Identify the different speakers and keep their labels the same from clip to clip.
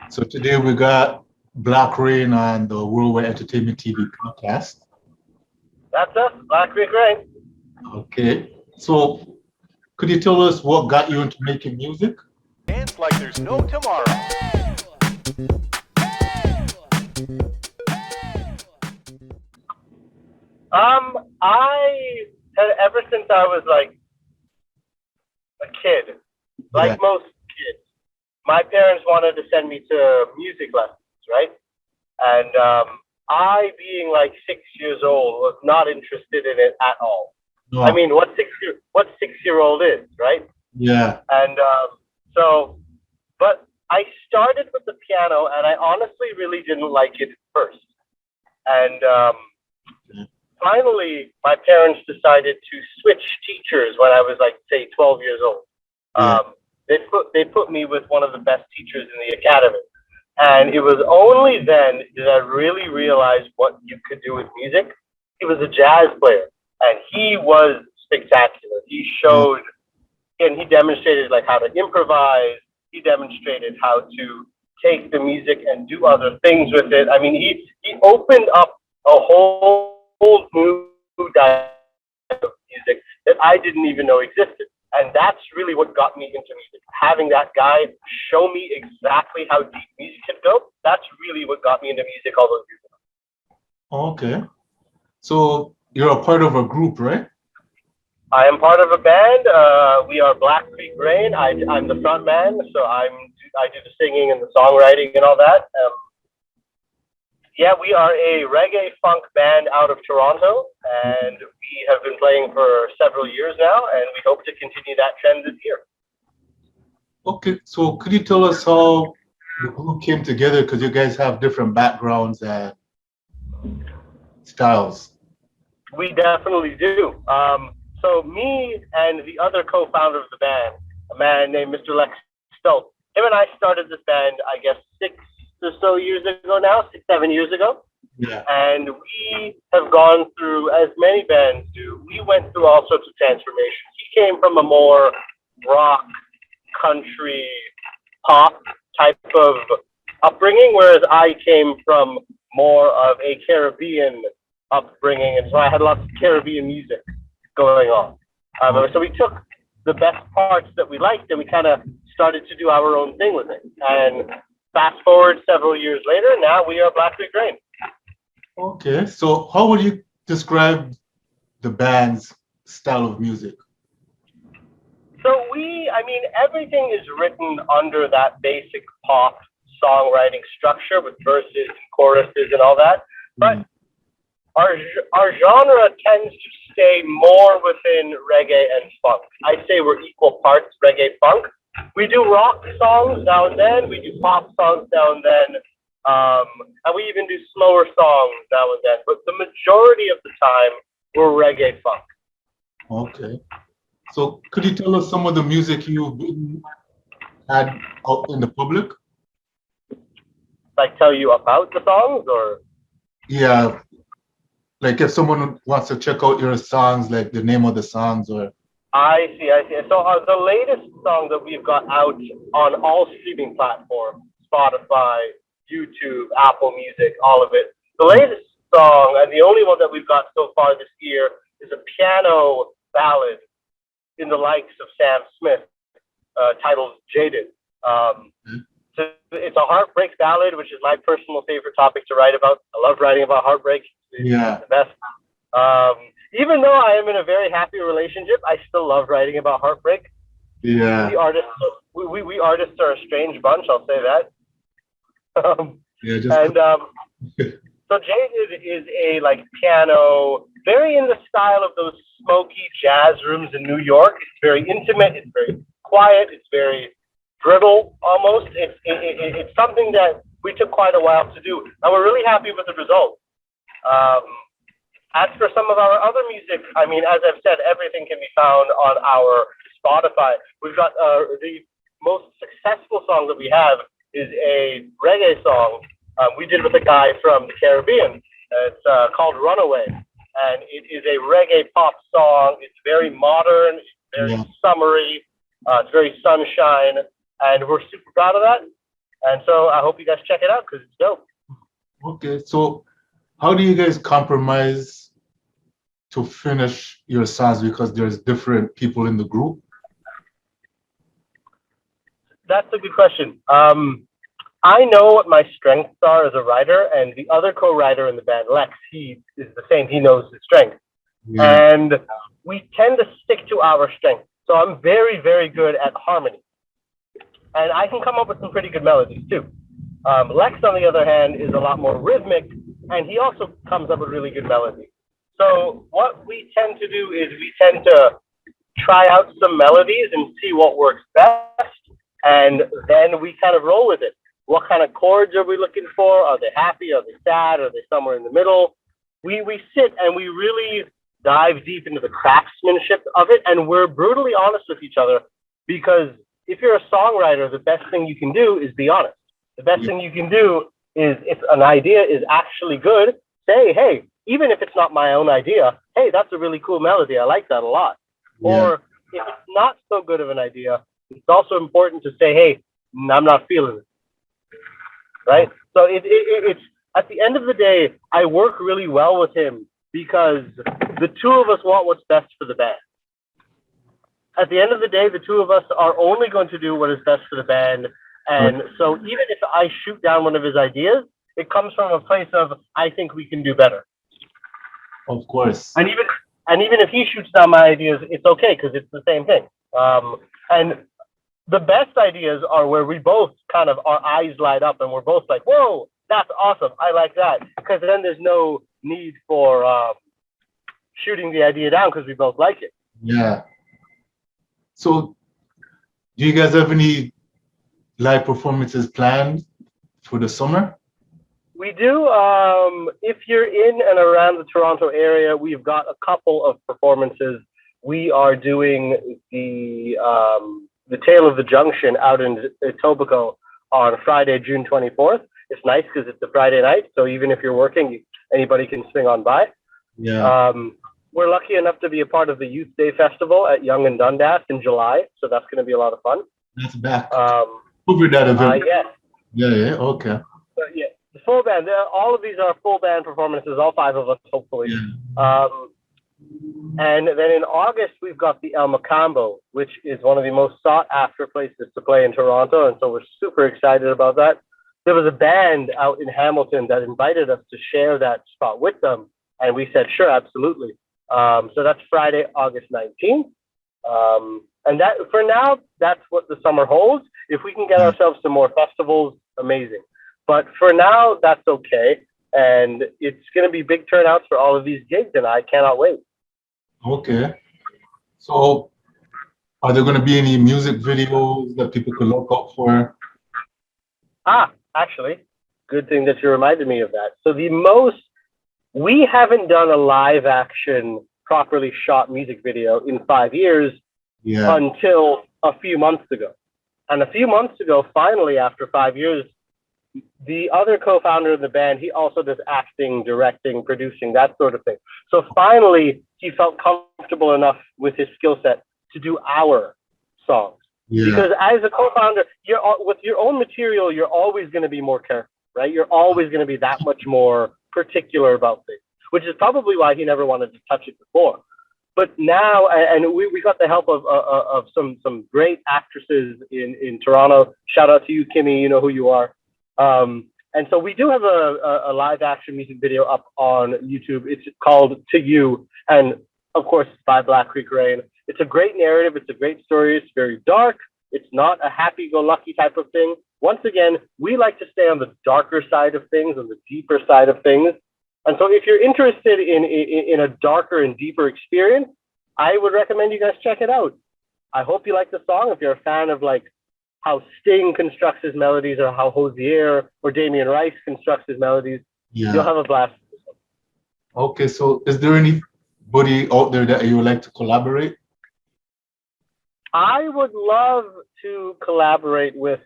Speaker 1: So today we got Black Rain on the Worldwide Entertainment TV podcast.
Speaker 2: That's us, Black Creek Rain.
Speaker 1: Okay. So could you tell us what got you into making music?
Speaker 3: Dance like there's no tomorrow.
Speaker 2: I had ever since I was like a kid, like
Speaker 1: Yeah.
Speaker 2: most kids, my parents wanted to send me to music lessons, right? And being like 6 years old, was not interested in it at all. I
Speaker 1: No.
Speaker 2: mean, what 6 year old is, right?
Speaker 1: Yeah.
Speaker 2: And so, but I started with the piano, and I honestly really didn't like it at first. And finally, my parents decided to switch teachers when I was like, say, 12 years old.
Speaker 1: Yeah.
Speaker 2: They put me with one of the best teachers in the academy, and it was only then that I really realized what you could do with music. He was a jazz player, and he was spectacular. He
Speaker 1: Yeah.
Speaker 2: showed and he demonstrated like how to improvise. He demonstrated how to take the music and do other things with it. I mean, he opened up a whole new dynamic of music that I didn't even know existed. And that's really what got me into music. Having that guy show me exactly how deep music can go, that's really what got me into music all those years ago.
Speaker 1: Okay. So you're a part of a group, right?
Speaker 2: I am part of a band. We are Black Creek Rain. I'm the front man, so I do the singing and the songwriting and all that. Yeah, we are a reggae funk band out of Toronto, and we have been playing for several years now, and we hope to continue that trend this year.
Speaker 1: Okay. So could you tell us how the group came together? Because you guys have different backgrounds and styles.
Speaker 2: We definitely do. So me and the other co-founder of the band, a man named Mr. Lex Stoltz, him and I started this band, I guess, 6 or so years ago now, 6, 7 years ago.
Speaker 1: Yeah.
Speaker 2: And we have gone through, as many bands do, we went through all sorts of transformations. He came from a more rock, country, pop type of upbringing, whereas I came from more of a Caribbean upbringing, and so I had lots of Caribbean music going on.
Speaker 1: Oh,
Speaker 2: So we took the best parts that we liked, and we kind of started to do our own thing with it. And fast forward several years later, now we are Black Creek Rain.
Speaker 1: okay. So how would you describe the band's style of music?
Speaker 2: So I mean, everything is written under that basic pop songwriting structure with verses and choruses and all that. But
Speaker 1: Mm.
Speaker 2: our genre tends to stay more within reggae and funk. I'd say we're equal parts reggae funk. We do rock songs now and then. We do pop songs now and then. And we even do slower songs now and then. But the majority of the time, we're reggae funk.
Speaker 1: Okay. So could you tell us some of the music you've had out in the public?
Speaker 2: Like tell you about the songs, or
Speaker 1: Yeah, like if someone wants to check out your songs, like the name of the songs or
Speaker 2: I see. So the latest song that we've got out on all streaming platforms, Spotify, YouTube, Apple Music, all of it. The latest song, and the only one that we've got so far this year, is a piano ballad in the likes of Sam Smith, titled Jaded. So it's a heartbreak ballad, which is my personal favorite topic to write about. I love writing about heartbreak. It's
Speaker 1: yeah,
Speaker 2: the best. Um, Even though I am in a very happy relationship, I still love writing about heartbreak.
Speaker 1: yeah,
Speaker 2: We artists, we artists are a strange bunch. I'll say that. Um,
Speaker 1: yeah, just
Speaker 2: and So Jaded is a like piano, very in the style of those smoky jazz rooms in New York. It's very intimate. It's very quiet. It's very brittle almost. It's something that we took quite a while to do, and we're really happy with the result. Um, as for some of our other music, I mean, as I've said, everything can be found on our Spotify. We've got the most successful song that we have is a reggae song we did with a guy from the Caribbean. It's called Runaway, and it is a reggae pop song. It's very modern, it's very
Speaker 1: yeah.
Speaker 2: summery, it's very sunshine, and we're super proud of that. And so I hope you guys check it out because it's dope.
Speaker 1: Okay, so how do you guys compromise to finish your songs because there's different people in the group?
Speaker 2: That's a good question. I know what my strengths are as a writer, and the other co-writer in the band, Lex, he is the same. He knows his strengths.
Speaker 1: Yeah,
Speaker 2: And we tend to stick to our strengths. So I'm very, very good at harmony. And I can come up with some pretty good melodies too. Lex, on the other hand, is a lot more rhythmic, and he also comes up with really good melodies. So what we tend to do is we tend to try out some melodies and see what works best, and then we kind of roll with it. What kind of chords are we looking for? Are they happy? Are they sad? Are they somewhere in the middle? We sit and we really dive deep into the craftsmanship of it, and we're brutally honest with each other because if you're a songwriter, the best thing you can do is be honest. The best thing you can do is if an idea is actually good, say, hey, even if it's not my own idea, hey, that's a really cool melody. I like that a lot.
Speaker 1: yeah,
Speaker 2: Or if it's not so good of an idea, it's also important to say, hey, I'm not feeling it. Right? So it's at the end of the day, I work really well with him because the two of us want what's best for the band. At the end of the day, the two of us are only going to do what is best for the band. And so even if I shoot down one of his ideas, it comes from a place of, I think we can do better.
Speaker 1: of course.
Speaker 2: And even if he shoots down my ideas, it's okay because it's the same thing. And the best ideas are where we both kind of, our eyes light up and we're both like, whoa, that's awesome. I like that. Because then there's no need for shooting the idea down because we both like it.
Speaker 1: Yeah. So do you guys have any live performances planned for the summer?
Speaker 2: We do. If you're in and around the Toronto area, we've got a couple of performances. We are doing the Tale of the Junction out in Etobicoke on Friday, June 24th. It's nice because it's a Friday night, so even if you're working, anybody can swing on by.
Speaker 1: Yeah.
Speaker 2: We're lucky enough to be a part of the Youth Day Festival at Yonge and Dundas in July, so that's going to be a lot of fun.
Speaker 1: That's back. Cover that event.
Speaker 2: Yes.
Speaker 1: Yeah, okay.
Speaker 2: Yeah, the full band. All of these are full band performances, all five of us, hopefully.
Speaker 1: Yeah.
Speaker 2: And then in August, we've got the El Macambo, which is one of the most sought after places to play in Toronto. And so we're super excited about that. There was a band out in Hamilton that invited us to share that spot with them. And we said, sure, absolutely. So that's Friday, August 19th. And that for now, that's what the summer holds. If we can get ourselves to more festivals, amazing. But for now, that's okay. And it's going to be big turnouts for all of these gigs, and I cannot wait.
Speaker 1: Okay. So are there going to be any music videos that people could look out for?
Speaker 2: Actually, good thing that you reminded me of that. So we haven't done a live action, properly shot music video in 5 years until a few months ago. And a few months ago, finally, after 5 years, the other co-founder of the band, he also does acting, directing, producing, that sort of thing. So finally, he felt comfortable enough with his skill set to do our songs.
Speaker 1: Yeah.
Speaker 2: Because as a co-founder, with your own material, you're always going to be more careful, right? You're always going to be that much more particular about things, which is probably why he never wanted to touch it before. But now, and we got the help of some great actresses in Toronto. Shout out to you, Kimmy. You know who you are. And so we do have a live action music video up on YouTube. It's called To You. And of course, it's by Black Creek Rain. It's a great narrative. It's a great story. It's very dark. It's not a happy-go-lucky type of thing. Once again, we like to stay on the darker side of things, on the deeper side of things. And so if you're interested in a darker and deeper experience, I would recommend you guys check it out. I hope you like the song. If you're a fan of like how Sting constructs his melodies or how Hozier or Damien Rice constructs his melodies, you'll have a blast.
Speaker 1: Okay, so is there anybody out there that you would like to collaborate?
Speaker 2: I would love to collaborate with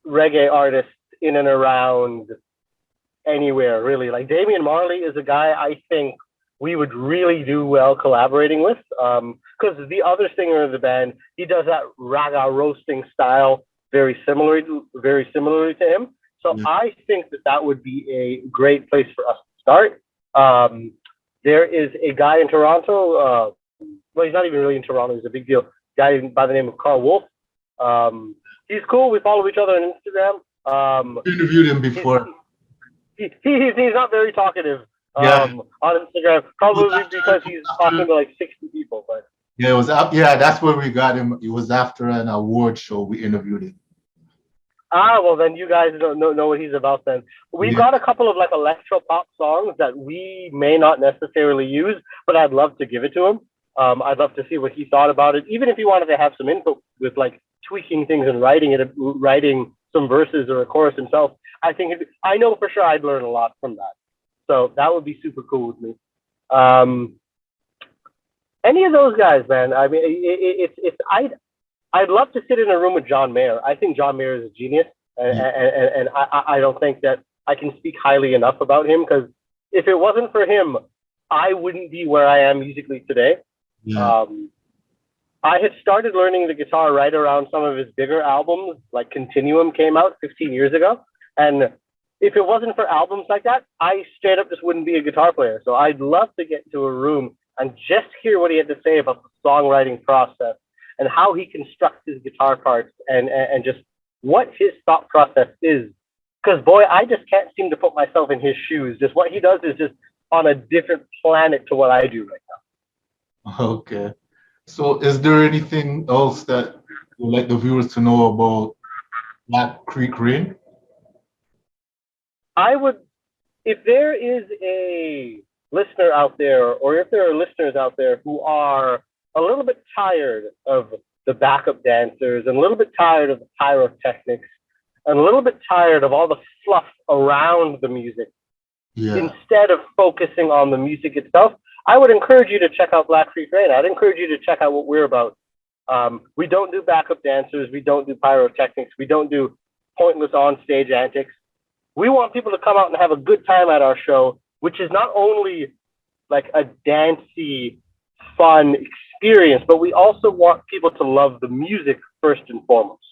Speaker 2: reggae artists in and around anywhere, really. Like Damian Marley is a guy I think we would really do well collaborating with, because the other singer of the band, he does that raga roasting style, very similarly to him. So I think that would be a great place for us to start. There is a guy in Toronto. Well, he's not even really in Toronto. He's a big deal. Guy by the name of Carl Wolf. He's cool. We follow each other on Instagram.
Speaker 1: Interviewed him before.
Speaker 2: He's not very talkative on Instagram, probably because he's talking to like 60 people. But
Speaker 1: yeah, it was up. Yeah, that's where we got him. It was after an award show. We interviewed him.
Speaker 2: Well, then you guys don't know what he's about. Then we've got a couple of like electro pop songs that we may not necessarily use, but I'd love to give it to him. I'd love to see what he thought about it, even if he wanted to have some input with like tweaking things and writing some verses or a chorus himself. I know for sure I'd learn a lot from that. So that would be super cool with me. Any of those guys, man. I mean, I'd love to sit in a room with John Mayer. I think John Mayer is a genius, and I don't think that I can speak highly enough about him, because if it wasn't for him, I wouldn't be where I am musically today.
Speaker 1: Yeah.
Speaker 2: I had started learning the guitar right around some of his bigger albums, like Continuum came out 15 years ago. And if it wasn't for albums like that, I straight up just wouldn't be a guitar player. So I'd love to get into a room and just hear what he had to say about the songwriting process and how he constructs his guitar parts and just what his thought process is. Because boy, I just can't seem to put myself in his shoes. Just what he does is just on a different planet to what I do right now.
Speaker 1: Okay. So is there anything else that you'd like the viewers to know about Black Creek Rain?
Speaker 2: If there is a listener out there, or if there are listeners out there who are a little bit tired of the backup dancers and a little bit tired of the pyrotechnics and a little bit tired of all the fluff around the music, instead of focusing on the music itself, I would encourage you to check out Black Creek Rain. I'd encourage you to check out what we're about. We don't do backup dancers. We don't do pyrotechnics. We don't do pointless on-stage antics. We want people to come out and have a good time at our show, which is not only like a dancey, fun experience, but we also want people to love the music first and foremost.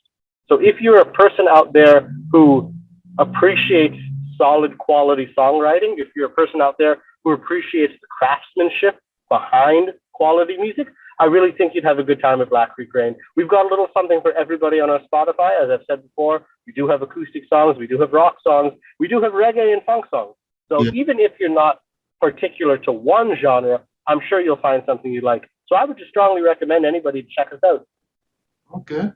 Speaker 2: So if you're a person out there who appreciates solid quality songwriting, if you're a person out there who appreciates the craftsmanship behind quality music, I really think you'd have a good time at Black Creek Rain. We've got a little something for everybody on our Spotify. As I've said before, we do have acoustic songs, we do have rock songs, we do have reggae and funk songs. So even if you're not particular to one genre, I'm sure you'll find something you like. So I would just strongly recommend anybody to check us out.
Speaker 1: Okay.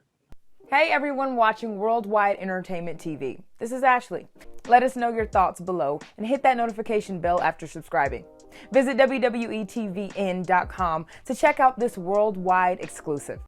Speaker 4: Hey everyone watching Worldwide Entertainment TV. This is Ashley. Let us know your thoughts below and hit that notification bell after subscribing. Visit wwetvn.com to check out this worldwide exclusive.